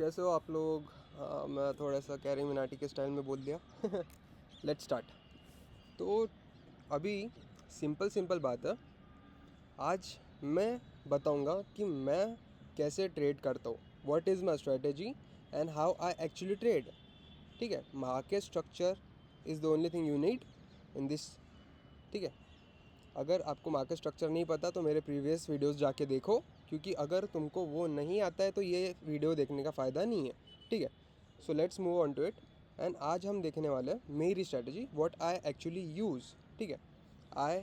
कैसे हो आप लोग। मैं थोड़ा सा कैरी मिनाटी के स्टाइल में बोल दिया। Let's start. तो अभी सिंपल सिंपल बात है। आज मैं बताऊंगा कि मैं कैसे ट्रेड करता हूँ, what is my strategy and how I actually trade. ठीक है, market structure is the only thing you need in this. ठीक है, अगर आपको मार्केट स्ट्रक्चर नहीं पता तो मेरे प्रीवियस वीडियोस जाके देखो, क्योंकि अगर तुमको वो नहीं आता है तो ये वीडियो देखने का फ़ायदा नहीं है। ठीक है, so let's move on to it. And आज हम देखने वाले हैं मेरी strategy, what I actually use. ठीक है, I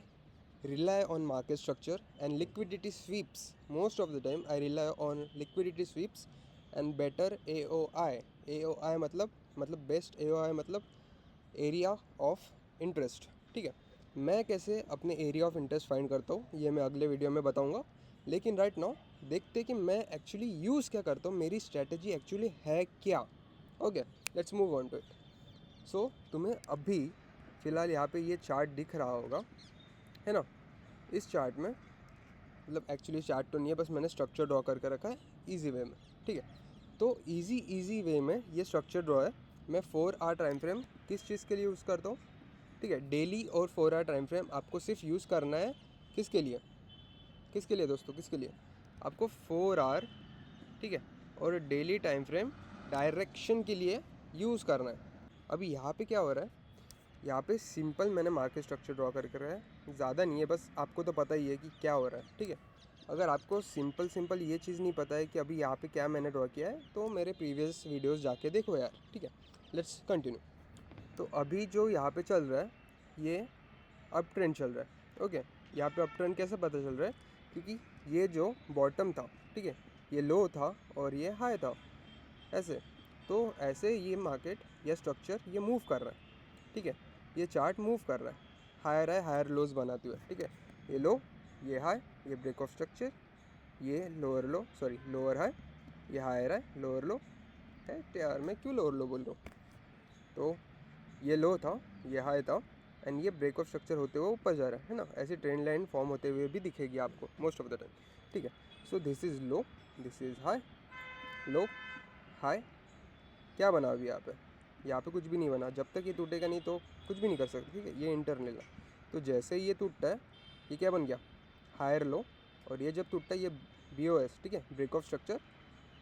rely on market structure and liquidity sweeps. Most of the time I rely on liquidity sweeps and better AOI. AOI मतलब best AOI मतलब एरिया ऑफ इंटरेस्ट। ठीक है, मैं कैसे अपने area of interest find करता हूँ ये मैं अगले वीडियो में बताऊँगा। लेकिन राइट नाउ देखते कि मैं एक्चुअली यूज़ क्या करता हूँ, मेरी स्ट्रैटेजी एक्चुअली है क्या। Okay, let's move on to it. So तुम्हें अभी फ़िलहाल यहाँ पे ये चार्ट दिख रहा होगा, है ना। इस चार्ट में मतलब एक्चुअली चार्ट तो नहीं है, बस मैंने स्ट्रक्चर ड्रॉ करके रखा है इजी वे में। ठीक है, तो इजी वे में ये स्ट्रक्चर ड्रॉ है। मैं 4 आवर टाइम फ्रेम किस चीज़ के लिए यूज़ करता हूँ। ठीक है, डेली और 4 आवर टाइम फ्रेम आपको सिर्फ यूज़ करना है किसके लिए, किसके लिए दोस्तों, किसके लिए, आपको 4 आवर। ठीक है, और डेली टाइम फ्रेम डायरेक्शन के लिए यूज़ करना है। अभी यहाँ पे क्या हो रहा है, यहाँ पे सिंपल मैंने मार्केट स्ट्रक्चर ड्रॉ करके रखा है, ज़्यादा नहीं है, बस आपको तो पता ही है कि क्या हो रहा है। ठीक है, अगर आपको सिंपल ये चीज़ नहीं पता है कि अभी यहाँ पे क्या मैंने ड्रॉ किया है तो मेरे प्रीवियस वीडियोस जाके देखो यार। ठीक है, लेट्स कंटिन्यू। तो अभी जो यहाँ पे चल रहा है ये अप ट्रेंड चल रहा है। ओके, यहाँ पे अप ट्रेंड कैसे पता चल रहा है, क्योंकि ये जो बॉटम था, ठीक है, ये लो था और ये हाई था, ऐसे। तो ऐसे ये मार्केट या स्ट्रक्चर ये मूव कर रहा है। ठीक है, ये चार्ट मूव कर रहा है हायर है हायर लोज बनाते हुए। ठीक है, ये लो, ये हाई, ये ब्रेक ऑफ स्ट्रक्चर, ये लोअर लो, सॉरी लोअर हाई, ये हायर है लोअर लो है। तो यार मैं क्यों लोअर लो बोल रहा हूँ। तो ये लो था, ये हाई था, एंड ये ब्रेक ऑफ स्ट्रक्चर होते हुए ऊपर जा रहा है ना। ऐसी ट्रेंड लाइन फॉर्म होते हुए भी दिखेगी आपको मोस्ट ऑफ द टाइम। ठीक है, so this is low, this is high, low high. क्या बना अभी यहाँ पे कुछ भी नहीं बना। जब तक ये टूटेगा नहीं तो कुछ भी नहीं कर सकते। ठीक है, ये इंटरनल है। तो जैसे ही ये टूटता है ये क्या बन गया, हायर लो। और ये जब टूटता है ये BOS, ठीक है, break of structure.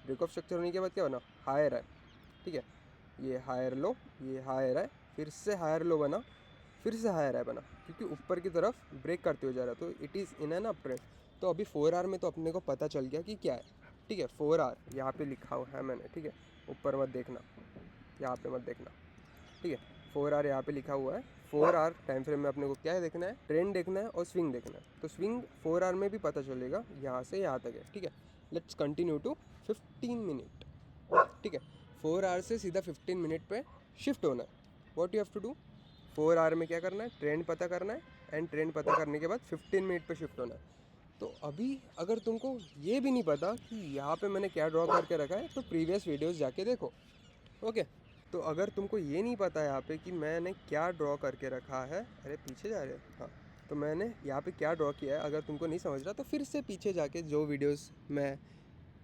Break of structure होने के बाद क्या बना, हायर है। ठीक है, ये हायर लो, ये हायर है, फिर से हायर लो बना, फिर से हायर है बना, क्योंकि ऊपर की तरफ ब्रेक करते हुए जा रहा है। तो it is in an up trend. तो अभी 4 आवर में तो अपने को पता चल गया कि क्या है। ठीक है, 4 आवर यहाँ पे लिखा हुआ है मैंने। ठीक है, ऊपर मत देखना, यहाँ पे मत देखना। ठीक है, 4 आवर यहाँ पे लिखा हुआ है। 4 आवर टाइम फ्रेम में अपने को क्या है देखना है, ट्रेंड देखना है और स्विंग देखना है। तो स्विंग 4 आवर में भी पता चलेगा, यहाँ से यहाँ तक है। ठीक है, लेट्स कंटिन्यू टू 15 मिनट। ठीक है, 4 आवर से सीधा 15 मिनट पे शिफ्ट होना है। What you have to do, 4 hour में क्या करना है, ट्रेंड पता करना है, एंड ट्रेंड पता करने के बाद 15 मिनट पे शिफ्ट होना है। तो अभी अगर तुमको ये भी नहीं पता कि यहाँ पे मैंने क्या ड्रॉ करके रखा है तो प्रीवियस वीडियोस जाके देखो। ओके, तो अगर तुमको ये नहीं पता यहाँ पे कि मैंने क्या ड्रॉ करके रखा है, अरे पीछे जा रहे हो, हाँ, तो मैंने यहाँ पे क्या ड्रॉ किया है, अगर तुमको नहीं समझ रहा तो फिर से पीछे जाके जो वीडियोस मैं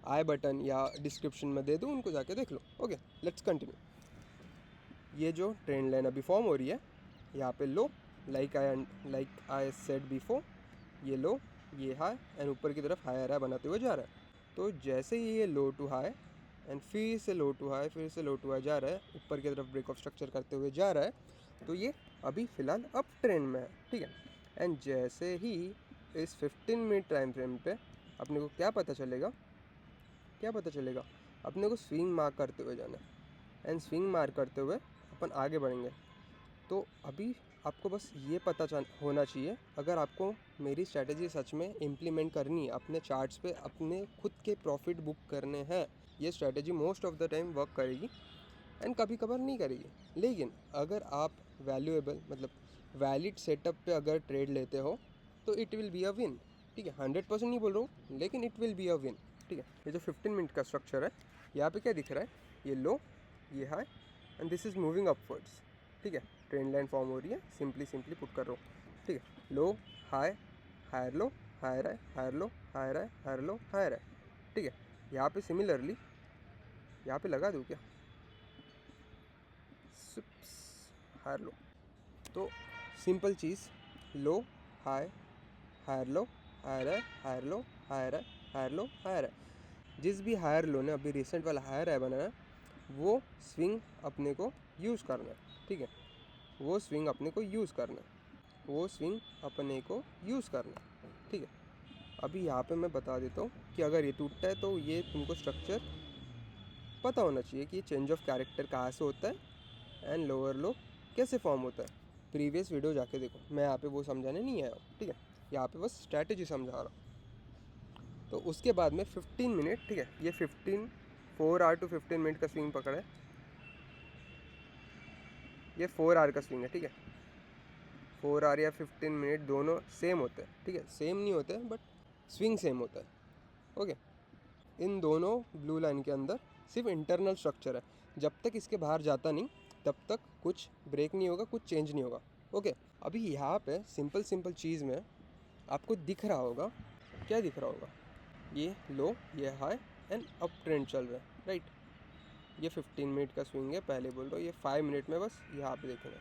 आई बटन या डिस्क्रिप्शन में दे दूँ उनको जाके देख लो। Okay, let's continue. ये जो ट्रेंड लाइन अभी फॉर्म हो रही है यहाँ पे लो, लाइक आई सेड बिफोर, ये लो, ये हाई, एंड ऊपर की तरफ हायर है बनाते हुए जा रहा है। तो जैसे ही ये लो टू हाई एंड फिर से लो टू हाई, फिर से लो टू हाई जा रहा है, ऊपर की तरफ ब्रेक ऑफ स्ट्रक्चर करते हुए जा रहा है, तो ये अभी फ़िलहाल अप ट्रेंड में है। ठीक है, एंड जैसे ही इस 15 मिनट टाइम फ्रेम पे अपने को क्या पता चलेगा, क्या पता चलेगा, अपने को स्विंग मार्क करते हुए जाना है, एंड स्विंग मार्क करते हुए अपन आगे बढ़ेंगे। तो अभी आपको बस ये पता होना चाहिए, अगर आपको मेरी स्ट्रैटेजी सच में इम्प्लीमेंट करनी है अपने चार्ट्स पे, अपने खुद के प्रॉफिट बुक करने हैं, ये strategy most of the time work करेगी एंड कभी कभार नहीं करेगी। लेकिन अगर आप वैल्यूएबल मतलब वैलिड सेटअप पे अगर ट्रेड लेते हो तो it will be a win. ठीक है, 100% नहीं बोल रहा हूँ, लेकिन it will be a win. ठीक है, ये जो 15 मिनट का स्ट्रक्चर है यहाँ पे क्या दिख रहा है, ये लो, ये high, and this is moving upwards. ठीक है, ट्रेंड लाइन फॉर्म हो रही है, सिंपली पुट कर रहा हूँ। ठीक है, लो high, higher low, higher high, higher low, higher high, higher low, higher है। ठीक है, यहाँ पे सिमिलरली यहाँ पे लगा दूँ क्या? सिप्स हायर लो। तो सिंपल चीज़, low high, higher low, higher high, higher low, higher high, higher low, higher high. जिस भी हायर लो ने अभी रिसेंट वाला हायर है बनाया, वो स्विंग अपने को यूज़ करना है, ठीक है। वो स्विंग अपने को यूज़ करना है, वो स्विंग अपने को यूज़ करना है, ठीक है। अभी यहाँ पे मैं बता देता हूँ कि अगर ये टूटता है तो ये तुमको स्ट्रक्चर पता होना चाहिए कि ये चेंज ऑफ कैरेक्टर कहाँ से होता है एंड लोअर लो कैसे फॉर्म होता है। प्रीवियस वीडियो जाके देखो, मैं यहाँ पे वो समझाने नहीं आया हूँ, ठीक है। यहाँ पे बस स्ट्रैटेजी समझा रहा हूँ। तो उसके बाद में 15 मिनट, ठीक है, ये 4 आवर टू 15 मिनट का स्विंग पकड़े। ये 4 आवर का स्विंग है, ठीक है। 4 आवर या 15 मिनट दोनों सेम होते हैं, ठीक है। सेम नहीं होते हैं बट स्विंग सेम होता है, ओके। इन दोनों ब्लू लाइन के अंदर सिर्फ इंटरनल स्ट्रक्चर है। जब तक इसके बाहर जाता नहीं तब तक कुछ ब्रेक नहीं होगा, कुछ चेंज नहीं होगा, ओके। अभी यहाँ पे सिंपल चीज़ में आपको दिख रहा होगा, क्या दिख रहा होगा? ये लो, ये हाई एंड अप ट्रेंड चल रहा है, राइट। ये 15 मिनट का स्विंग है, पहले बोल रहा हूँ। ये 5 मिनट में बस यहाँ पे देखेंगे,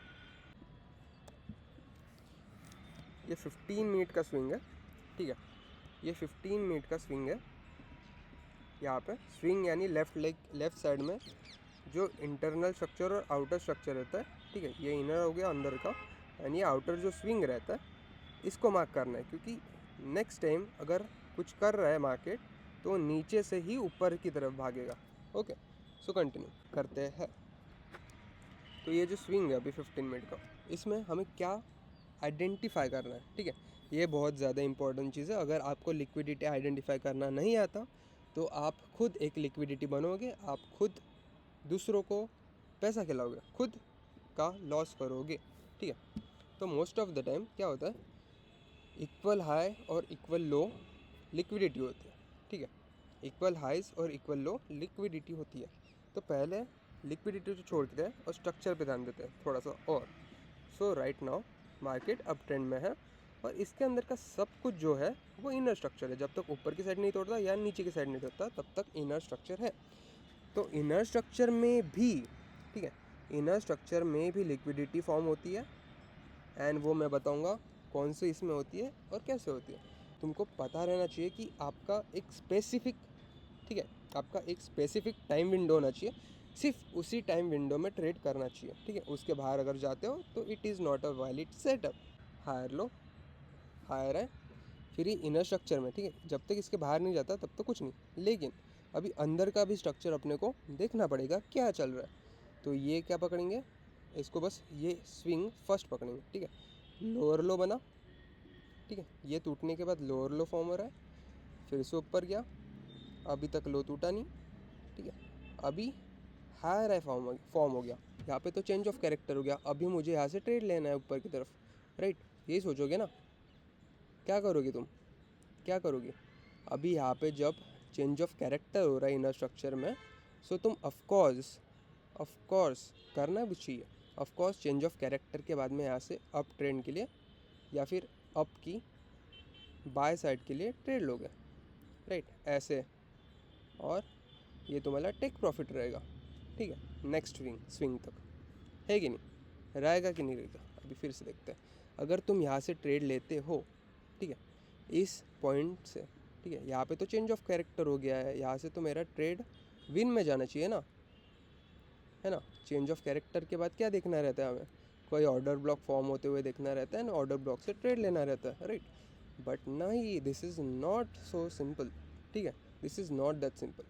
ये 15 मिनट का स्विंग है, ठीक है। ये 15 मिनट का स्विंग है। यहाँ पे स्विंग यानी लेफ़्ट साइड में जो इंटरनल स्ट्रक्चर और आउटर स्ट्रक्चर रहता है, ठीक है। ये इनर हो गया अंदर का, यानी ये आउटर जो स्विंग रहता है इसको मार्क करना है, क्योंकि नेक्स्ट टाइम अगर कुछ कर रहा है मार्केट तो नीचे से ही ऊपर की तरफ भागेगा, ओके। सो कंटिन्यू करते हैं। तो ये जो स्विंग है अभी 15 मिनट का, इसमें हमें क्या आइडेंटिफाई करना है, ठीक है। ये बहुत ज़्यादा इंपॉर्टेंट चीज़ है। अगर आपको लिक्विडिटी आइडेंटिफाई करना नहीं आता तो आप खुद एक लिक्विडिटी बनोगे, आप खुद दूसरों को पैसा खिलाओगे, खुद का लॉस करोगे, ठीक है। तो मोस्ट ऑफ द टाइम क्या होता है, इक्वल हाई और इक्वल लो लिक्विडिटी होती है, ठीक है। इक्वल हाइज और इक्वल लो लिक्विडिटी होती है। तो पहले लिक्विडिटी को छोड़ देते हैं और स्ट्रक्चर पे ध्यान देते हैं थोड़ा सा और। So right now market up trend में है और इसके अंदर का सब कुछ जो है वो इनर स्ट्रक्चर है। जब तक ऊपर की साइड नहीं तोड़ता या नीचे की साइड नहीं तोड़ता तब तक इनर स्ट्रक्चर है। तो इनर स्ट्रक्चर में भी, ठीक है, इनर स्ट्रक्चर में भी लिक्विडिटी फॉर्म होती है एंड वो मैं बताऊंगा कौन सी इसमें होती है और कैसे होती है। तुमको पता रहना चाहिए कि आपका एक स्पेसिफिक, ठीक है, आपका एक स्पेसिफिक टाइम विंडो होना चाहिए। सिर्फ उसी टाइम विंडो में ट्रेड करना चाहिए, ठीक है। उसके बाहर अगर जाते हो तो it is not a valid setup. Higher low, higher high, फिर ही इनर स्ट्रक्चर में, ठीक है। जब तक इसके बाहर नहीं जाता तब तो कुछ नहीं, लेकिन अभी अंदर का भी स्ट्रक्चर अपने को देखना पड़ेगा क्या चल रहा है। तो ये क्या पकड़ेंगे, इसको बस ये स्विंग फर्स्ट पकड़ेंगे, ठीक है। लोअर लो बना, ठीक है। ये टूटने के बाद लोअर लो फॉर्म हो रहा है, फिर से ऊपर गया, अभी तक लो टूटा नहीं, ठीक है। अभी हायर है फॉर्म हो गया, यहाँ पे तो चेंज ऑफ कैरेक्टर हो गया। अभी मुझे यहाँ से ट्रेड लेना है ऊपर की तरफ, राइट। यही सोचोगे ना, क्या करोगे तुम, क्या करोगे? अभी यहाँ पे जब चेंज ऑफ कैरेक्टर हो रहा है इनर स्ट्रक्चर में, सो तुम ऑफकोर्स करना भी चाहिए। ऑफकोर्स चेंज ऑफ कैरेक्टर के बाद में यहाँ से अप ट्रेंड के लिए या फिर अप की बाय साइड के लिए ट्रेड लोगे, राइट, ऐसे। और ये तुम्हारा टेक प्रॉफिट रहेगा, ठीक है, नेक्स्ट स्विंग तक, है कि नहीं, रहेगा कि नहीं रहेगा, अभी फिर से देखते हैं। अगर तुम यहाँ से ट्रेड लेते हो, ठीक है, इस पॉइंट से, ठीक है, यहाँ पे तो चेंज ऑफ कैरेक्टर हो गया है, यहाँ से तो मेरा ट्रेड विन में जाना चाहिए ना, है ना। चेंज ऑफ कैरेक्टर के बाद क्या देखना रहता है हमें, कोई ऑर्डर ब्लॉक फॉर्म होते हुए देखना रहता है ना, ऑर्डर ब्लॉक से ट्रेड लेना रहता है, राइट। बट नहीं, this is not so simple, ठीक है, this is not that simple.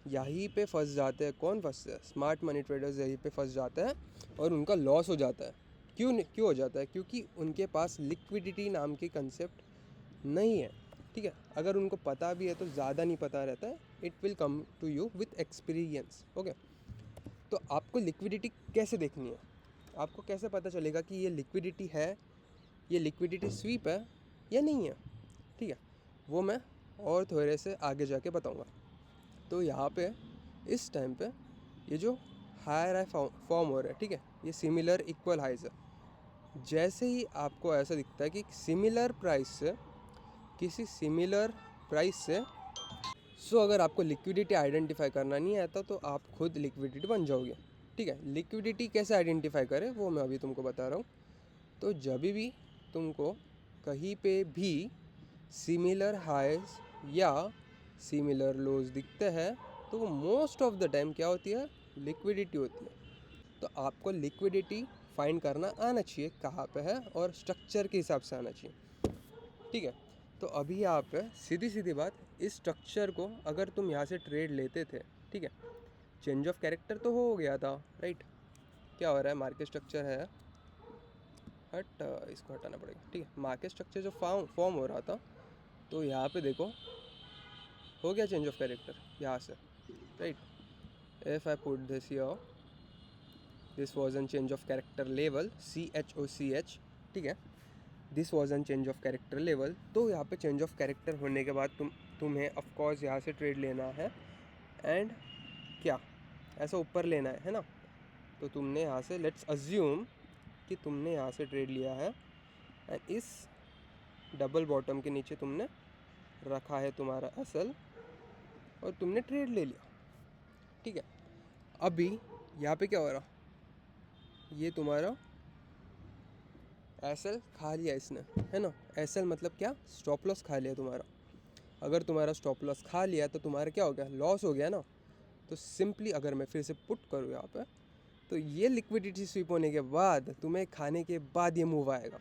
यहीं पे फंस जाते हैं, कौन फंसते हैं, स्मार्ट मनी ट्रेडर्स यहीं पे फंस जाते हैं और उनका लॉस हो जाता है। क्यों हो जाता है? क्योंकि उनके पास लिक्विडिटी नाम की कंसेप्ट नहीं है, ठीक है। अगर उनको पता भी है तो ज़्यादा नहीं पता रहता है, it will come to you with experience, okay. तो आपको लिक्विडिटी कैसे देखनी है, आपको कैसे पता चलेगा कि ये लिक्विडिटी है, ये लिक्विडिटी स्वीप है या नहीं है, ठीक है, वो मैं और थोड़े से आगे जाके बताऊंगा। तो यहाँ पे इस टाइम पे ये जो हायर हाई फॉर्म हो रहा है, ठीक है, ये सिमिलर इक्वल हाइज है। जैसे ही आपको ऐसा दिखता है कि सिमिलर प्राइस से किसी सिमिलर प्राइस से सो अगर आपको लिक्विडिटी आइडेंटिफाई करना नहीं आता तो आप खुद लिक्विडिटी बन जाओगे। ठीक है, लिक्विडिटी कैसे आइडेंटिफाई करें वो मैं अभी तुमको बता रहा हूँ। तो जब भी तुमको कहीं पे भी सिमिलर हाइज या सिमिलर लोज दिखते हैं तो वो मोस्ट ऑफ द टाइम क्या होती है, लिक्विडिटी होती है। तो आपको लिक्विडिटी फाइंड करना आना चाहिए कहाँ पे है और स्ट्रक्चर के हिसाब से आना चाहिए। ठीक है, तो अभी यहाँ पे सीधी सीधी बात, इस स्ट्रक्चर को अगर तुम यहाँ से ट्रेड लेते थे, ठीक है, चेंज ऑफ कैरेक्टर तो हो गया था, राइट। क्या हो रहा है, मार्केट स्ट्रक्चर है, इसको हटाना पड़ेगा। ठीक है, मार्केट स्ट्रक्चर जो फॉर्म हो रहा था, तो यहाँ पे देखो हो गया चेंज ऑफ कैरेक्टर यहाँ से, right. If I put this here, this was an change of character level, CHOCH, ठीक है, this was an change of character level. तो यहाँ पे चेंज ऑफ कैरेक्टर होने के बाद तुम्हें ऑफकोर्स यहाँ से ट्रेड लेना है एंड क्या ऐसा ऊपर लेना है ना। तो तुमने यहाँ से, लेट्स अज्यूम कि तुमने यहाँ से ट्रेड लिया है एंड इस डबल बॉटम के नीचे तुमने रखा है तुम्हारा असल और तुमने ट्रेड ले लिया। ठीक है, अभी यहाँ पे क्या हो रहा, ये तुम्हारा एसएल खा लिया इसने, है ना। एसएल मतलब क्या, स्टॉप लॉस खा लिया तुम्हारा। अगर तुम्हारा स्टॉप लॉस खा लिया तो तुम्हारा क्या हो गया, लॉस हो गया ना। तो सिंपली अगर मैं फिर से पुट करूँ यहाँ पे, तो ये लिक्विडिटी स्वीप होने के बाद तुम्हें खाने के बाद ये मूव आएगा।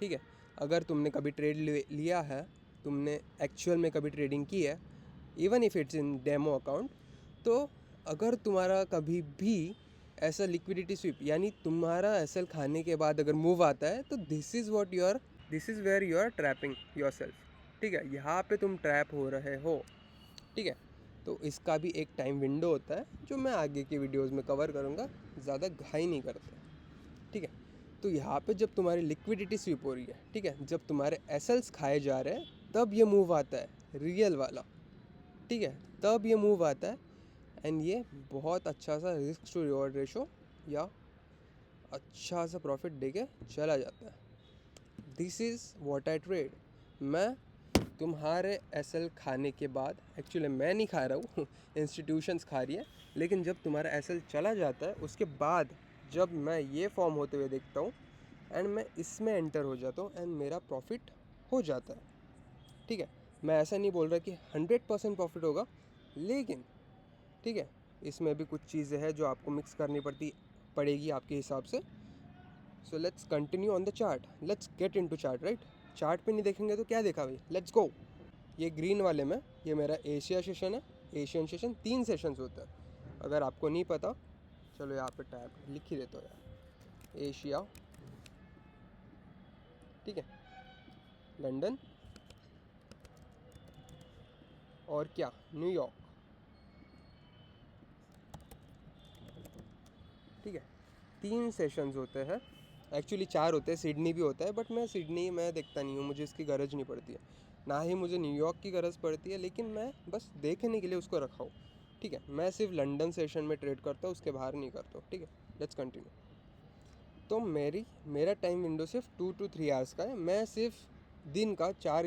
ठीक है, अगर तुमने कभी ट्रेड लिया है, तुमने एक्चुअल में कभी ट्रेडिंग की है, even if it's in demo account, तो अगर तुम्हारा कभी भी ऐसा लिक्विडिटी स्वीप यानी तुम्हारा एसएल खाने के बाद अगर मूव आता है, तो this is where you are trapping yourself. ठीक है, यहाँ पे तुम ट्रैप हो रहे हो। ठीक है, तो इसका भी एक टाइम विंडो होता है जो मैं आगे की वीडियोस में कवर करूँगा, ज़्यादा घाई नहीं करते। ठीक है, तो यहाँ पे जब तुम्हारी लिक्विडिटी स्वीप हो रही है, ठीक है, जब तुम्हारे एसएल्स खाए जा रहे हैं, तब ये मूव आता है रियल वाला। ठीक है, तब ये मूव आता है एंड ये बहुत अच्छा सा रिस्क टू रिवॉर्ड रेशो या अच्छा सा प्रॉफिट देके चला जाता है। This is what I trade. मैं तुम्हारे एसएल खाने के बाद, एक्चुअली मैं नहीं खा रहा हूँ इंस्टीट्यूशंस खा रही है, लेकिन जब तुम्हारा एसएल चला जाता है उसके बाद जब मैं ये फॉर्म होते हुए देखता हूँ एंड मैं इसमें एंटर हो जाता हूँ एंड मेरा प्रॉफिट हो जाता है। ठीक है, मैं ऐसा नहीं बोल रहा कि 100% प्रॉफिट होगा, लेकिन ठीक है, इसमें भी कुछ चीज़ें हैं जो आपको मिक्स करनी पड़ेगी आपके हिसाब से। So let's continue on the chart, let's get into chart, right. Chart पे नहीं देखेंगे तो क्या देखा भाई, लेट्स गो। ये ग्रीन वाले में ये मेरा एशिया सेशन है। एशियन सेशन 3 सेशंस होता है, अगर आपको नहीं पता, चलो यहाँ पे टैब लिख ही देता हूँ यार, एशिया, ठीक है, लंदन और क्या, न्यूयॉर्क। ठीक है, 3 सेशंस होते हैं, एक्चुअली 4 होते हैं, सिडनी भी होता है, बट मैं सिडनी में देखता नहीं हूँ, मुझे इसकी गरज नहीं पड़ती है, ना ही मुझे न्यूयॉर्क की गरज पड़ती है, लेकिन मैं बस देखने के लिए उसको रखा हूँ। ठीक है, मैं सिर्फ लंदन सेशन में ट्रेड करता हूँ, उसके बाहर नहीं करता हूँ। ठीक है, लेट्स कंटिन्यू। तो मेरा टाइम विंडो सिर्फ 2 to 3 आवर्स का है। मैं सिर्फ दिन का 4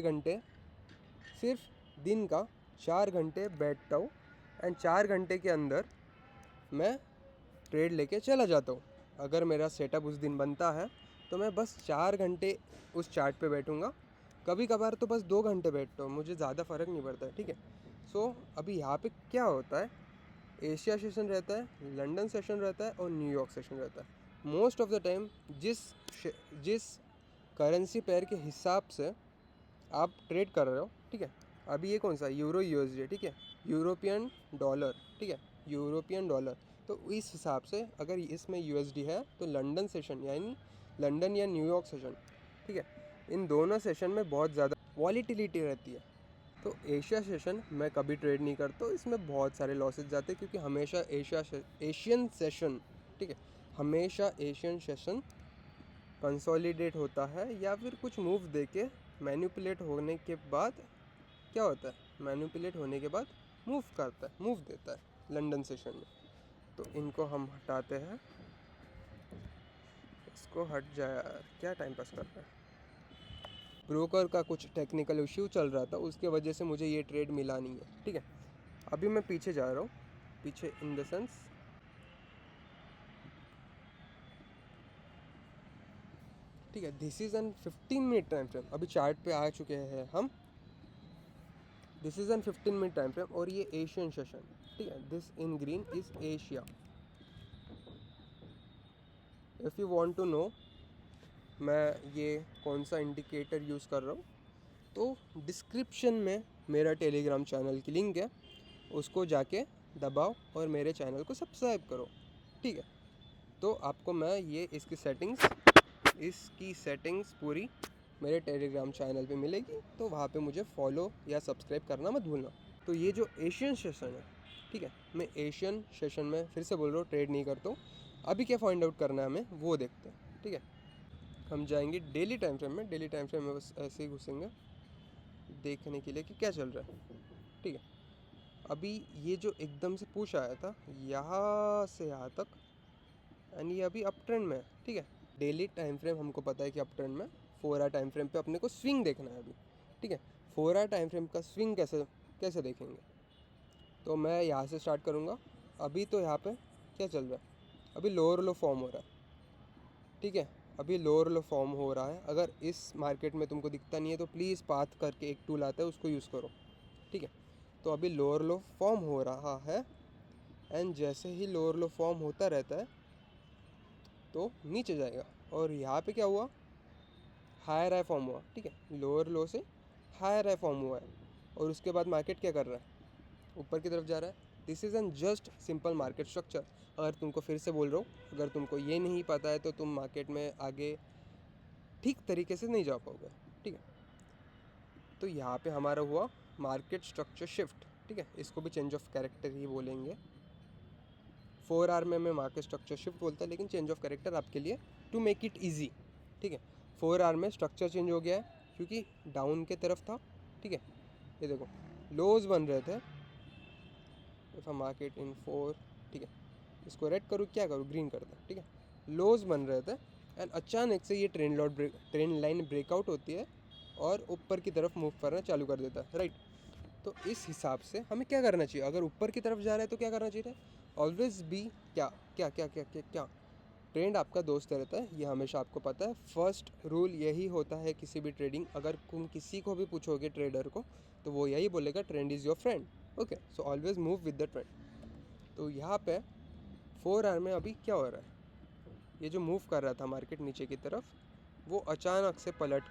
घंटे बैठता हूँ एंड 4 घंटे के अंदर मैं ट्रेड लेके चला जाता हूँ। अगर मेरा सेटअप उस दिन बनता है तो मैं बस 4 घंटे उस चार्ट पे बैठूँगा, कभी कभार तो बस 2 घंटे बैठता हूँ, मुझे ज़्यादा फ़र्क नहीं पड़ता है। ठीक है, सो अभी यहाँ पे क्या होता है, एशिया सेशन रहता है, लंदन सेशन रहता है और न्यूयॉर्क सेशन रहता है। मोस्ट ऑफ द टाइम जिस करेंसी पेयर के हिसाब से आप ट्रेड कर रहे हो, ठीक है, अभी ये कौन सा, यूरो USD, ठीक है, यूरोपियन डॉलर, ठीक है, यूरोपियन डॉलर। तो इस हिसाब से अगर इसमें USD है तो लंदन सेशन यानी लंदन या न्यूयॉर्क सेशन, ठीक है, इन दोनों सेशन में बहुत ज़्यादा वॉलीटिलिटी रहती है। तो एशिया सेशन मैं कभी ट्रेड नहीं करता, तो इसमें बहुत सारे लॉसेस जाते हैं, क्योंकि हमेशा एशियन सेशन, ठीक है, हमेशा एशियन सेशन कंसोलिडेट होता है या फिर कुछ मूव देके मैनिपुलेट होने के बाद क्या होता है, मैनिपुलेट होने के बाद मूव देता है लंदन सेशन में। तो इनको हम हटाते हैं, इसको हट जाए यार, क्या टाइम पास कर रहा है। ब्रोकर का कुछ टेक्निकल इश्यू चल रहा था, उसके वजह से मुझे ये ट्रेड मिला नहीं है। ठीक है, अभी मैं पीछे जा रहा हूँ, पीछे इन द सेंस ठीक है, this is an 15 minute time frame. अभी चार्ट पे आ चुके हैं हम। This is an 15 minute time frame और ये एशियन सेशन। ठीक है, this in green is Asia. If you want to know मैं ये कौन सा इंडिकेटर यूज़ कर रहा हूँ, तो डिस्क्रिप्शन में मेरा टेलीग्राम चैनल की लिंक है, उसको जाके दबाओ और मेरे चैनल को सब्सक्राइब करो। ठीक है, तो आपको मैं ये इसकी सेटिंग्स पूरी मेरे टेलीग्राम चैनल पे मिलेगी, तो वहाँ पे मुझे फॉलो या सब्सक्राइब करना मत भूलना। तो ये जो एशियन सेशन है, ठीक है, मैं एशियन सेशन में फिर से बोल रहा हूँ, ट्रेड नहीं करता हूँ। अभी क्या फाइंड आउट करना है हमें वो देखते हैं। ठीक है, हम जाएंगे डेली टाइम फ्रेम में। डेली टाइम फ्रेम में बस ऐसे ही घुसेंगे देखने के लिए कि क्या चल रहा है। ठीक है, अभी ये जो एकदम से पुश आया था यहाँ से यहाँ तक, एंड ये अभी अप ट्रेंड में है। ठीक है, डेली टाइम फ्रेम हमको पता है कि अप ट्रेंड में। 4 आवर टाइम फ्रेम पे अपने को स्विंग देखना है अभी। ठीक है, 4 आवर टाइम फ्रेम का स्विंग कैसे कैसे देखेंगे, तो मैं यहाँ से स्टार्ट करूँगा। अभी तो यहाँ पे क्या चल रहा है, अभी लोअर लो फॉर्म हो रहा है। ठीक है, अभी लोअर लो फॉर्म हो रहा है। अगर इस मार्केट में तुमको दिखता नहीं है तो प्लीज़ पाथ करके एक टूल आता है, उसको यूज़ करो। ठीक है, तो अभी लोअर लो फॉर्म हो रहा है, एंड जैसे ही लोअर लो फॉर्म होता रहता है तो नीचे जाएगा। और यहाँ पे क्या हुआ, हायर हाई फॉर्म हुआ। ठीक है, लोअर लो से हायर हाई फॉर्म हुआ है, और उसके बाद मार्केट क्या कर रहा है, ऊपर की तरफ जा रहा है। This is N just simple market structure. अगर तुमको फिर से बोल रहा हूँ, अगर तुमको ये नहीं पता है तो तुम मार्केट में आगे ठीक तरीके से नहीं जा पाओगे। ठीक है, तो यहाँ पे हमारा हुआ मार्केट स्ट्रक्चर शिफ्ट। ठीक है, इसको भी चेंज ऑफ कैरेक्टर ही बोलेंगे। 4 आवर में मैं मार्केट स्ट्रक्चर शिफ्ट बोलता है, लेकिन चेंज ऑफ कैरेक्टर आपके लिए टू मेक इट ईजी। ठीक है, 4 आवर में स्ट्रक्चर चेंज हो गया है क्योंकि डाउन के तरफ था। ठीक है, ये देखो लोज बन रहे थे। इफ मार्केट इन 4, ठीक है, इसको रेड करूँ, क्या करूँ, ग्रीन कर दूँ। ठीक है, लोज बन रहे थे, एंड अचानक से ये ट्रेंड लाइन ब्रेकआउट होती है और ऊपर की तरफ मूव करना चालू कर देता है। राइट, तो इस हिसाब से हमें क्या करना चाहिए, अगर ऊपर की तरफ जा रहा है तो क्या करना चाहिए, ऑलवेज बी क्या क्या क्या क्या क्या क्या ट्रेंड आपका दोस्त रहता है, ये हमेशा आपको पता है। फर्स्ट रूल यही होता है किसी भी ट्रेडिंग, अगर तुम किसी को भी पूछोगे ट्रेडर को, तो वो यही बोलेगा, trend is your friend. Okay, so always move with the trend. तो यहाँ पे 4 आवर में अभी क्या हो रहा है, ये जो मूव कर रहा था मार्केट नीचे की तरफ, वो अचानक से पलट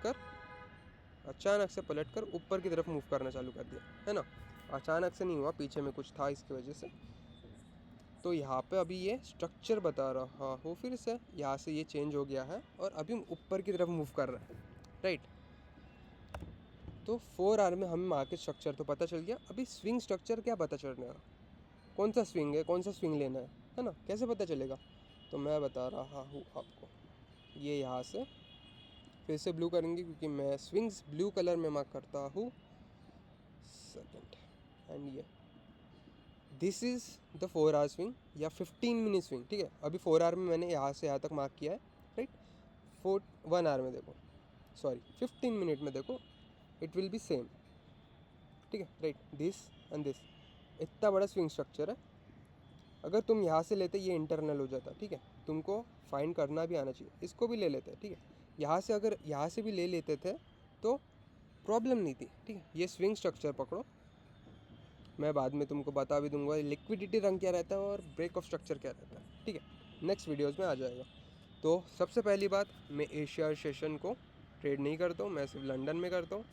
कर ऊपर की तरफ मूव करना चालू कर दिया है ना। अचानक से नहीं हुआ, पीछे में कुछ था इसकी वजह से। तो यहाँ पे अभी ये स्ट्रक्चर बता रहा हूँ फिर से, यहाँ से ये चेंज हो गया है और अभी ऊपर की तरफ मूव कर रहा है। राइट, तो 4 आवर में हमें मार्केट स्ट्रक्चर तो पता चल गया। अभी स्विंग स्ट्रक्चर क्या पता चल रहा है, कौन सा स्विंग है, कौन सा स्विंग लेना है ना, कैसे पता चलेगा, तो मैं बता रहा हूँ आपको। ये यहाँ से फिर से ब्लू करेंगे क्योंकि मैं स्विंग्स ब्लू कलर में मार्क करता हूँ। सेकेंड, एंड ये this is the 4 hour swing या 15 मिनट स्विंग। ठीक है, अभी 4 आवर में मैंने यहाँ से यहाँ तक मार्क किया है। राइट, 1 आवर में देखो, सॉरी 15 मिनट में देखो, इट विल बी सेम। ठीक है, राइट, दिस एंड दिस, इतना बड़ा स्विंग स्ट्रक्चर है। अगर तुम यहाँ से लेते ये इंटरनल हो जाता। ठीक है, तुमको फाइंड करना भी आना चाहिए, इसको भी ले लेते। ठीक है, यहाँ से अगर यहाँ से भी ले लेते थे तो प्रॉब्लम नहीं थी। ठीक है, ये स्विंग स्ट्रक्चर पकड़ो, मैं बाद में तुमको बता भी दूंगा लिक्विडिटी रंग क्या रहता है और ब्रेक ऑफ स्ट्रक्चर क्या रहता है। ठीक है, नेक्स्ट वीडियोज़ में आ जाएगा। तो सबसे पहली बात, मैं एशिया सेशन को ट्रेड नहीं करता हूँ, मैं सिर्फ लंदन में करता हूँ।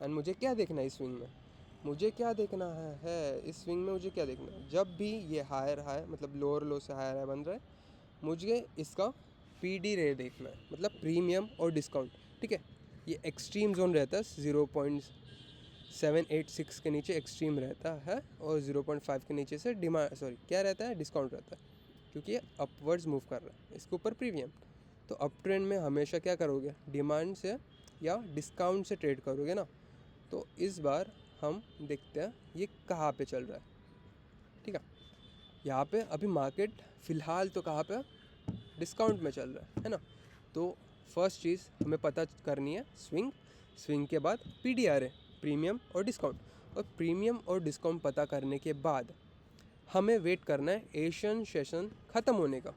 एंड मुझे क्या देखना है इस स्विंग में, मुझे क्या देखना है इस स्विंग में, मुझे क्या देखना है, जब भी ये हायर हाई मतलब लोअर लो से हायर हाई बन रहा है, मुझे इसका PD रे देखना है, मतलब प्रीमियम और डिस्काउंट। ठीक है, ये एक्सट्रीम जोन रहता है 0.786 के नीचे एक्सट्रीम रहता है, और 0.5 के नीचे से क्या रहता है, डिस्काउंट रहता है, क्योंकि ये अपवर्ड्स मूव कर रहा है, इसके ऊपर प्रीमियम। तो अप ट्रेंड में हमेशा क्या करोगे, डिमांड से या डिस्काउंट से ट्रेड करोगे ना। तो इस बार हम देखते हैं ये कहाँ पे चल रहा है। ठीक है, यहाँ पे अभी मार्केट फ़िलहाल तो कहाँ पे, डिस्काउंट में चल रहा है ना। तो फर्स्ट चीज़ हमें पता करनी है स्विंग। स्विंग के बाद PDR है, प्रीमियम और डिस्काउंट। और प्रीमियम और डिस्काउंट पता करने के बाद हमें वेट करना है एशियन सेशन ख़त्म होने का,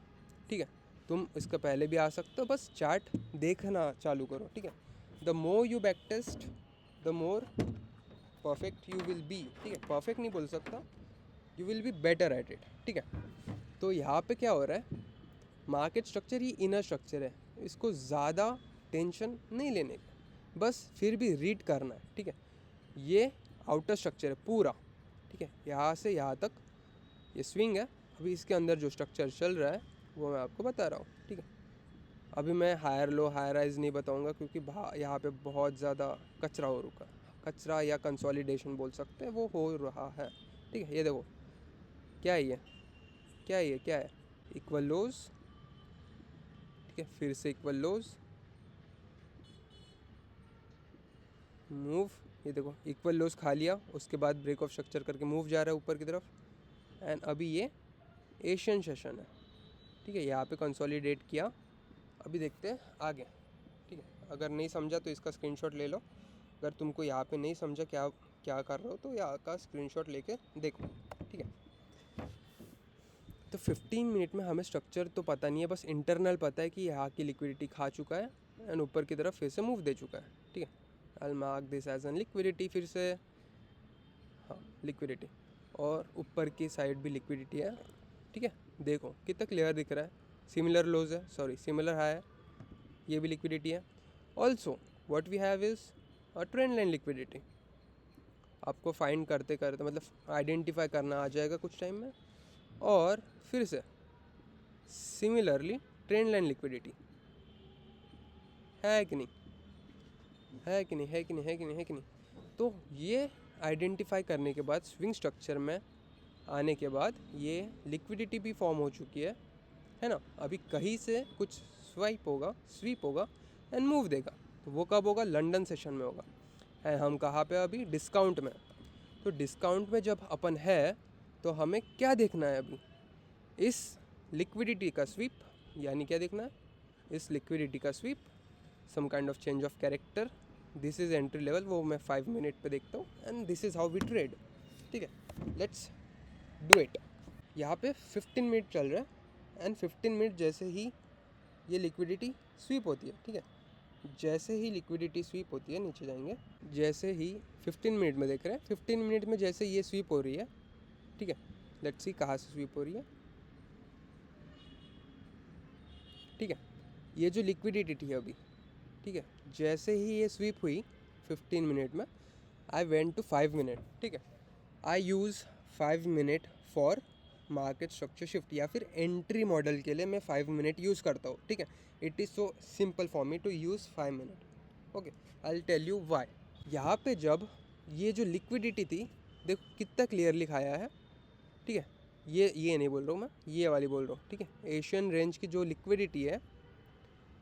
ठीक है। तुम इसका पहले भी आ सकते हो, बस चार्ट देखना चालू करो, ठीक है। The more you back test the more perfect you will be, ठीक है। परफेक्ट नहीं बोल सकता, you will be better at it, ठीक है। तो यहाँ पे क्या हो रहा है, मार्केट स्ट्रक्चर ये इनर स्ट्रक्चर है, इसको ज़्यादा टेंशन नहीं लेने का, बस फिर भी रीड करना है, ठीक है। ये आउटर स्ट्रक्चर है पूरा, ठीक है। यहाँ से यहाँ तक ये स्विंग है। अभी इसके अंदर जो स्ट्रक्चर चल रहा है वो मैं आपको बता रहा हूँ, ठीक है। अभी मैं हायर लो हायर राइज नहीं बताऊँगा क्योंकि यहाँ पे बहुत ज़्यादा कचरा हो रुका है, कचरा या कंसोलिडेशन बोल सकते हैं, वो हो रहा है, ठीक है। ये देखो क्या है, ये क्या है, ये क्या है, इक्वल लोज, ठीक है। फिर से इक्वल लोज, मूव, ये देखो इक्वल लोज खा लिया, उसके बाद ब्रेक ऑफ स्ट्रक्चर करके मूव जा रहा है ऊपर की तरफ। एंड अभी ये एशियन सेशन है, ठीक है। यहाँ पे कंसोलिडेट किया, अभी देखते हैं आगे, ठीक है। अगर नहीं समझा तो इसका स्क्रीनशॉट ले लो, अगर तुमको यहाँ पे नहीं समझा क्या क्या कर रहे हो तो यहाँ का स्क्रीनशॉट लेके देखो, ठीक है। तो 15 मिनट में हमें स्ट्रक्चर तो पता नहीं है, बस इंटरनल पता है कि यहाँ की लिक्विडिटी खा चुका है एंड ऊपर की तरफ फिर से मूव दे चुका है, ठीक है। I mark this as an liquidity, फिर से हाँ लिक्विडिटी, और ऊपर की साइड भी लिक्विडिटी है, ठीक है। देखो कितना क्लियर दिख रहा है, सिमिलर लोज है, सॉरी सिमिलर हाई है, ये भी लिक्विडिटी है। Also what we have is a trend line liquidity. आपको फाइंड करते करते मतलब आइडेंटिफाई करना आ जाएगा कुछ टाइम में। और फिर से सिमिलरली ट्रेंड लाइन लिक्विडिटी है कि नहीं, है कि नहीं, है कि नहीं, है कि नहीं, है कि नहीं। तो ये आइडेंटिफाई करने के बाद स्विंग स्ट्रक्चर में आने के बाद ये लिक्विडिटी भी फॉर्म हो चुकी है ना। अभी कहीं से कुछ स्वीप होगा एंड मूव देगा, तो वो कब होगा, लंदन सेशन में होगा। एंड हम कहाँ पे अभी, डिस्काउंट में। तो डिस्काउंट में जब अपन है तो हमें क्या देखना है अभी, इस लिक्विडिटी का स्वीप, यानी क्या देखना है, इस लिक्विडिटी का sweep, some kind of change of character. This is entry level, वो मैं 5 मिनट पे देखता हूँ and this is how we trade, ठीक है। Let's do it. यहाँ पे 15 मिनट चल रहा है एंड 15 मिनट जैसे ही ये लिक्विडिटी स्वीप होती है, ठीक है। जैसे ही लिक्विडिटी स्वीप होती है, नीचे जाएंगे, जैसे ही 15 मिनट में देख रहे हैं, 15 मिनट में जैसे ये स्वीप हो रही है, ठीक है। लेट्स सी कहाँ से स्वीप हो रही है, ठीक है। ये जो लिक्विडिटी थी अभी, ठीक है, जैसे ही ये स्वीप हुई 15 मिनट में, आई वेंट टू 5 मिनट, ठीक है। I use 5 minute for market structure shift, या फिर एंट्री मॉडल के लिए मैं 5 मिनट यूज़ करता हूँ, ठीक है। It is so simple for me to use 5 minute, okay. I will tell you why. यहाँ पे जब ये जो लिक्विडिटी थी, देखो कितना क्लियरली खाया है, ठीक है। ये नहीं बोल रहा हूँ मैं, ये वाली बोल रहा हूँ, ठीक है। एशियन रेंज की जो लिक्विडिटी है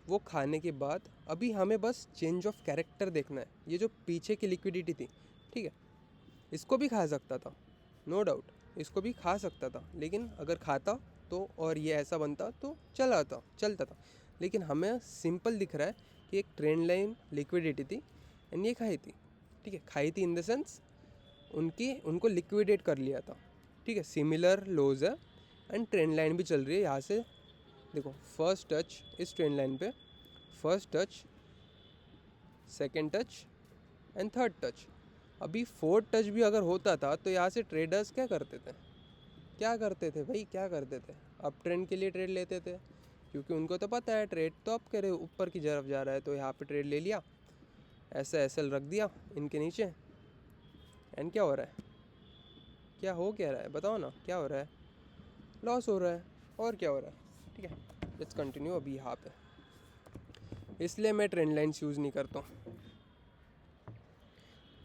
वो खाने के बाद अभी हमें बस चेंज ऑफ कैरेक्टर देखना है। ये जो पीछे की लिक्विडिटी थी, ठीक है, इसको भी खा सकता था, नो डाउट, इसको भी खा सकता था, लेकिन अगर खाता तो और ये ऐसा बनता तो चलता था। लेकिन हमें सिंपल दिख रहा है कि एक ट्रेंड लाइन लिक्विडिटी थी एंड ये खाई थी, ठीक है। खाई थी इन द सेंस उनको लिक्विडेट कर लिया था, ठीक है। सिमिलर लोज है एंड ट्रेंड लाइन भी चल रही है। यहाँ से देखो फर्स्ट टच इस ट्रेंड लाइन पे, first touch, second touch and third touch. अभी फोर्थ टच भी अगर होता था तो यहाँ से ट्रेडर्स क्या करते थे भाई, क्या करते थे, अप ट्रेंड के लिए ट्रेड लेते थे, क्योंकि उनको तो पता है ट्रेड तो अप करे ऊपर की तरफ जा रहा है, तो यहाँ पे ट्रेड ले लिया, ऐसे एसएल रख दिया इनके नीचे। एंड क्या हो रहा है, क्या रहा है बताओ ना, क्या हो रहा है, लॉस हो रहा है, और क्या हो रहा है, ठीक है। Let's continue. अभी यहाँ पे इसलिए मैं ट्रेंड लाइन्स यूज़ नहीं करता हूँ।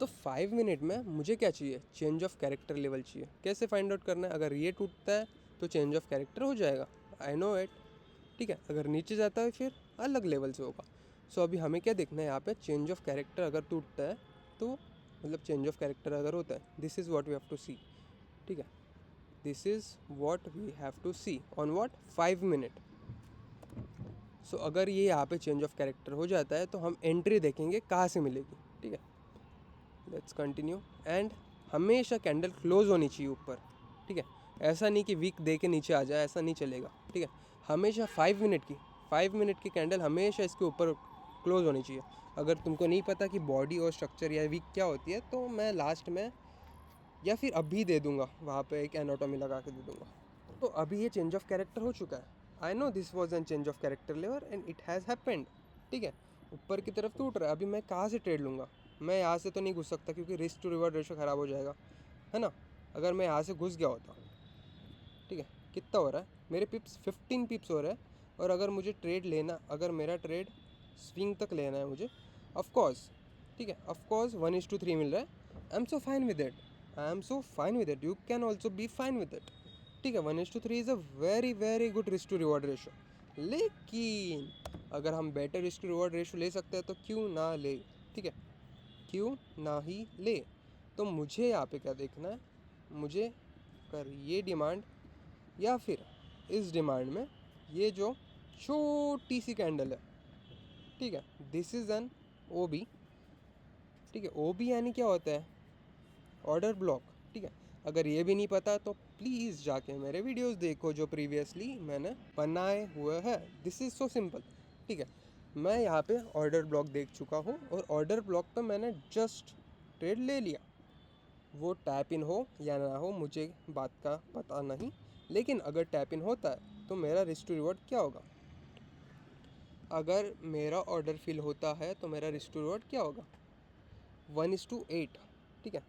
तो 5 मिनट में मुझे क्या चाहिए, चेंज ऑफ कैरेक्टर लेवल चाहिए। कैसे फाइंड आउट करना है, अगर ये टूटता है तो चेंज ऑफ कैरेक्टर हो जाएगा, आई नो इट, ठीक है। अगर नीचे जाता है फिर अलग लेवल से होगा। सो अभी हमें क्या देखना है यहाँ पे, चेंज ऑफ कैरेक्टर अगर टूटता है तो मतलब चेंज ऑफ कैरेक्टर अगर होता है, this is what we have to see, ठीक है। This is what we have to see on what 5 minute. So अगर ये यहाँ पे चेंज ऑफ कैरेक्टर हो जाता है तो हम एंट्री देखेंगे कहाँ से मिलेगी, ठीक है, लेट्स कंटिन्यू। एंड हमेशा कैंडल क्लोज होनी चाहिए ऊपर, ठीक है, ऐसा नहीं कि वीक दे के नीचे आ जाए, ऐसा नहीं चलेगा, ठीक है। हमेशा 5 मिनट की कैंडल हमेशा इसके ऊपर क्लोज होनी चाहिए। अगर तुमको नहीं पता कि बॉडी और स्ट्रक्चर या वीक क्या होती है, तो मैं लास्ट में या फिर अभी दे दूंगा, वहाँ पे एक एनाटॉमी लगा के दे दूंगा। तो अभी ये चेंज ऑफ कैरेक्टर हो चुका है। I know this was an change of character level and it has happened, ठीक है। ऊपर की तरफ टूट रहा है, अभी मैं कहाँ से ट्रेड लूँगा? मैं यहाँ से तो नहीं घुस सकता क्योंकि रिस्क टू रिवॉर्ड रेशो ख़राब हो जाएगा, है ना। अगर मैं यहाँ से घुस गया होता, ठीक है, कितना हो रहा है मेरे पिप्स? 15 पिप्स हो रहा है। और अगर मुझे ट्रेड लेना, अगर मेरा ट्रेड स्विंग तक लेना है मुझे, ऑफकोर्स, ठीक है, ऑफकोर्स 1:3 मिल रहा है। I am so fine with it, you can also be fine with it, ठीक है। 1:3 is a very very good risk to reward ratio. लेकिन अगर हम better risk to reward ratio ले सकते हैं तो क्यों ना ले, ठीक है, क्यों ना ही ले। तो मुझे यहाँ पे क्या देखना है, मुझे कर ये डिमांड या फिर इस डिमांड में ये जो छोटी सी कैंडल है, ठीक है, दिस इज़ एन OB, ठीक है। OB यानी क्या होता है? ऑर्डर ब्लॉक, ठीक है। अगर ये भी नहीं पता तो प्लीज़ जाके मेरे वीडियोस देखो जो प्रीवियसली मैंने बनाए हुए हैं। दिस इज़ सो सिंपल, ठीक है। मैं यहाँ पे ऑर्डर ब्लॉक देख चुका हूँ और ऑर्डर ब्लॉक पे मैंने जस्ट ट्रेड ले लिया। वो टैप इन हो या ना हो मुझे बात का पता नहीं, लेकिन अगर टैप इन होता है तो मेरा रिस्क टू रिवॉर्ड क्या होगा? अगर मेरा ऑर्डर फिल होता है तो मेरा रिस्क टू रिवॉर्ड क्या होगा? 1:8, ठीक है।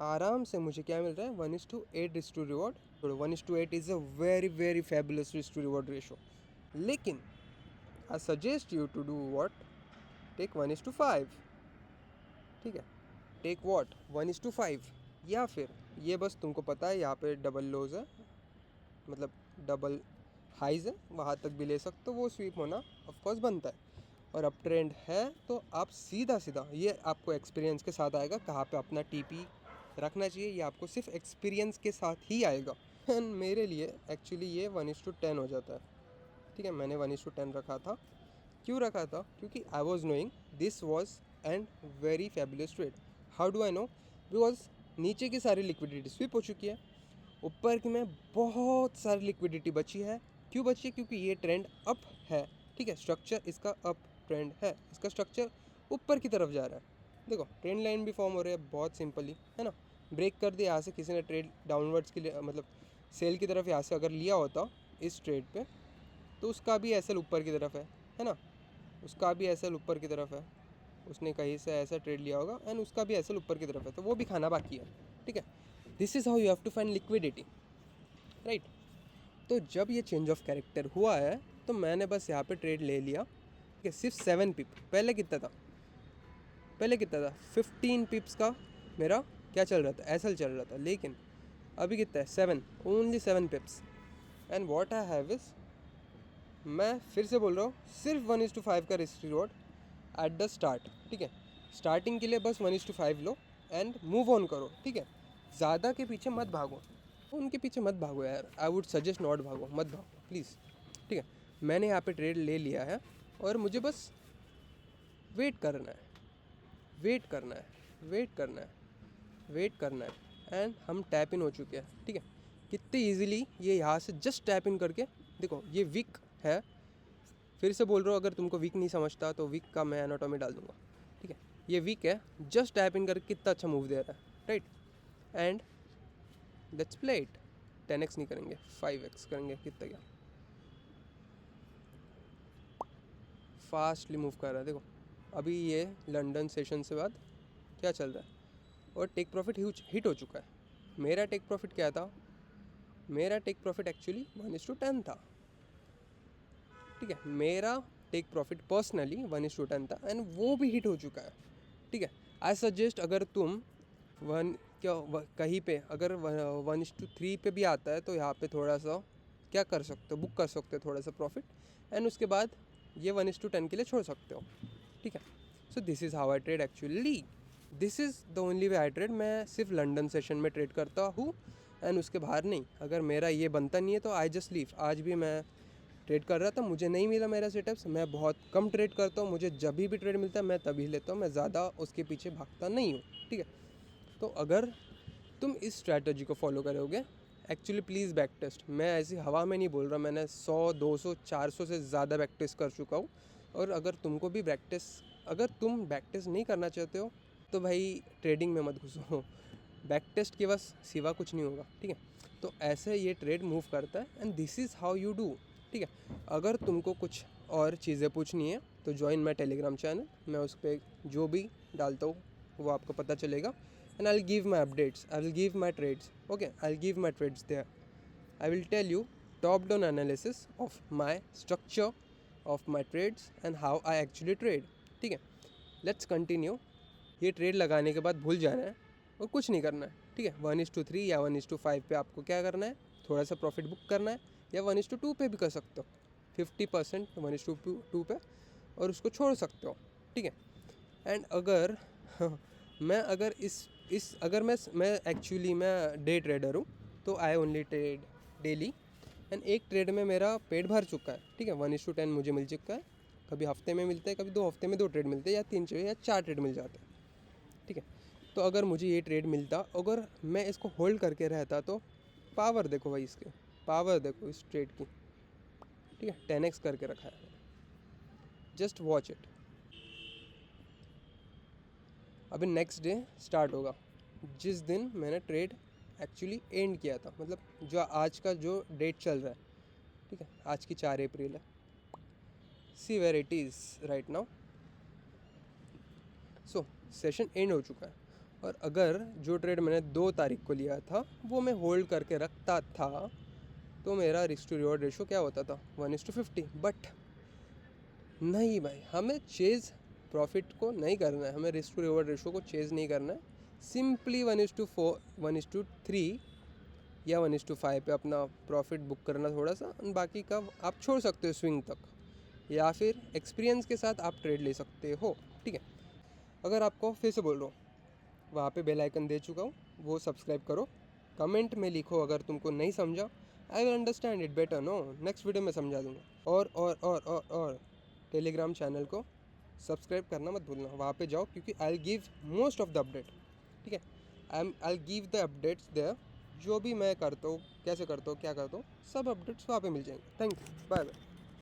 आराम से मुझे क्या मिल रहा है? 1:8 risk to reward. 1:8 is a very very fabulous risk to reward ratio. लेकिन I suggest you to do what? Take 1:5, ठीक है। Take what? 1:5। या फिर ये बस तुमको पता है यहाँ पे डबल लोज है, मतलब डबल हाइज है, वहाँ तक भी ले सकते हो, वो स्वीप होना ऑफकोर्स बनता है। और अप ट्रेंड है तो आप सीधा सीधा, ये आपको एक्सपीरियंस के साथ आएगा कहाँ पे अपना TP रखना चाहिए, ये आपको सिर्फ एक्सपीरियंस के साथ ही आएगा। एंड मेरे लिए एक्चुअली ये 1:10 हो जाता है, ठीक है। मैंने 1:10 रखा था। क्यों रखा था? क्योंकि I was knowing this was and very fabulous trade. How do I know? Because नीचे की सारी लिक्विडिटी स्विप हो चुकी है, ऊपर की में बहुत सारी लिक्विडिटी बची है। क्यों बची है? क्योंकि ये ट्रेंड अप है, ठीक है। स्ट्रक्चर इसका अप ट्रेंड है, इसका स्ट्रक्चर ऊपर की तरफ जा रहा है। देखो ट्रेंड लाइन भी फॉर्म हो रही है बहुत सिंपली, है ना। ब्रेक कर दिया यहाँ से किसी ने ट्रेड डाउनवर्ड्स के लिए, मतलब सेल की तरफ यहाँ से अगर लिया होता इस ट्रेड पे, तो उसका भी एसएल ऊपर की तरफ है ना, उसका भी एसएल ऊपर की तरफ है। उसने कहीं से ऐसा ट्रेड लिया होगा एंड उसका भी एसएल ऊपर की तरफ है, तो वो भी खाना बाकी है, ठीक है। This is how you have to find liquidity, right. तो जब ये चेंज ऑफ कैरेक्टर हुआ है तो मैंने बस यहाँ पे ट्रेड ले लिया, ठीक है, सिर्फ 7 पिप। पहले कितना था? 15 पिप्स का मेरा क्या चल रहा था? एसएल चल रहा था। लेकिन अभी कितना है? 7, only 7 पिप्स। And what I have is, मैं फिर से बोल रहा हूँ, सिर्फ 1:5 का risk reward at the start, ठीक है। स्टार्टिंग के लिए बस 1:5 लो एंड मूव ऑन करो, ठीक है। ज़्यादा के पीछे मत भागो, उनके पीछे मत भागो यार, आई वुड सजेस्ट नॉट भागो, मत भागो प्लीज़, ठीक है। मैंने यहाँ पे ट्रेड ले लिया है और मुझे बस वेट करना है, वेट करना है, वेट करना है, वेट करना है। एंड हम टैप इन हो चुके हैं, ठीक है। कितने ईजिली ये यहाँ से जस्ट टैप इन करके, देखो ये वीक है, फिर से बोल रहा हूँ, अगर तुमको वीक नहीं समझता तो वीक का मैं एनाटॉमी डाल दूंगा, ठीक है। ये वीक है, जस्ट टैप इन करके कितना अच्छा मूव दे रहा है, right. And let's play it. 10x नहीं करेंगे, 5x करेंगे। कितना क्या फास्टली मूव कर रहा है, देखो। अभी ये लंदन सेशन से बाद क्या चल रहा है, और टेक प्रॉफिट हिट हो चुका है। मेरा टेक प्रॉफिट क्या था? मेरा टेक प्रॉफिट एक्चुअली 1:10 था, ठीक है। मेरा टेक प्रॉफिट पर्सनली 1:10 था एंड वो भी हिट हो चुका है, ठीक है। आई सजेस्ट अगर तुम कहीं पे अगर 1:3 पे भी आता है तो यहाँ पे थोड़ा सा क्या कर सकते हो, बुक कर सकते हो थोड़ा सा प्रॉफिट, एंड उसके बाद ये 1:10 के लिए छोड़ सकते हो, ठीक है। So this is how I trade actually, this is the only way I trade. मैं सिर्फ लंदन सेशन में ट्रेड करता हूँ एंड उसके बाहर नहीं। अगर मेरा ये बनता नहीं है तो आई जस्ट लीव। आज भी मैं ट्रेड कर रहा था, मुझे नहीं मिला मेरा सेटअप्स, मैं बहुत कम ट्रेड करता हूँ, मुझे जब भी ट्रेड मिलता है मैं तभी लेता हूँ, मैं ज़्यादा उसके पीछे भागता नहीं हूँ, ठीक है। तो अगर तुम इस स्ट्रैटेजी को फॉलो करोगे, एक्चुअली प्लीज़ बैक टेस्ट, मैं ऐसी हवा में नहीं बोल रहा, मैंने 100 200 400 से ज़्यादा बैक टेस्ट कर चुका हूँ। और अगर तुमको भी बैक टेस्ट, अगर तुम बैक टेस्ट नहीं करना चाहते हो तो भाई ट्रेडिंग में मत घुसो, बैक टेस्ट के बस सिवा कुछ नहीं होगा, ठीक है। तो ऐसे ये ट्रेड मूव करता है and this is how you do, ठीक है। अगर तुमको कुछ और चीज़ें पूछनी है तो ज्वाइन माई टेलीग्राम चैनल, मैं उस पर जो भी डालता हूँ वो आपको पता चलेगा। And I'll give my updates, I will give my trades, okay, I'll give my trades there. I will tell you top down analysis of my structure of my trades and how I actually trade, ठीक है। Let's continue। ये trade लगाने के बाद भूल जाना है और कुछ नहीं करना है, ठीक है। 1:3 या 1:5 पे आपको क्या करना है, थोड़ा सा प्रॉफिट बुक करना है, या 1:2 पे भी कर सकते हो, 50% 1:2 पे, और उसको छोड़ सकते हो, ठीक है। एंड अगर मैं अगर अगर मैं एक्चुअली मैं डे ट्रेडर हूँ, तो I only trade daily, and एक ट्रेड में मेरा पेट भर चुका है, ठीक है। 1:10 मुझे मिल चुका है, कभी हफ्ते में मिलता है, कभी 2 हफ्ते में 2 ट्रेड मिलते हैं, या 3 या 4 ट्रेड मिल जाते हैं, ठीक है। तो अगर मुझे ये ट्रेड मिलता, अगर मैं इसको होल्ड करके रहता, तो पावर देखो भाई, इसके पावर देखो इस ट्रेड की, ठीक है, 10x करके रखा है, जस्ट वॉच इट। अभी नेक्स्ट डे स्टार्ट होगा, जिस दिन मैंने ट्रेड एक्चुअली एंड किया था, मतलब जो आज का जो डेट चल रहा है, ठीक है, आज की 4 अप्रैल है। See where it is right now. So session end हो चुका है, और अगर जो ट्रेड मैंने 2 तारीख को लिया था वो मैं होल्ड करके रखता था, तो मेरा रिस्क टू रिवॉर्ड रेशो क्या होता था, 1:50। बट नहीं भाई, हमें चेज़ प्रॉफिट को नहीं करना है, हमें रिस्क टू रिवॉर्ड रेशो को चेज़ नहीं करना है। सिंपली 1:4 1:3 या 1:5 पे अपना प्रॉफिट बुक करना थोड़ा सा, और बाकी का आप छोड़ सकते हो स्विंग तक, या फिर एक्सपीरियंस के साथ आप ट्रेड ले सकते हो, ठीक है। अगर आपको फिर से बोल रहा हूँ, वहाँ पे बेल आइकन दे चुका हूँ, वो सब्सक्राइब करो, कमेंट में लिखो अगर तुमको नहीं समझा, I will understand it better, no, next video में समझा दूँगा। और टेलीग्राम चैनल को सब्सक्राइब करना मत भूलना, वहाँ पे जाओ, क्योंकि I will give most of the update, ठीक है। I will give the updates there, जो भी मैं करता हूँ, कैसे करता हूँ, क्या करता हूँ, सब अपडेट्स वहाँ पे मिल जाएंगे। Thank you, bye bye.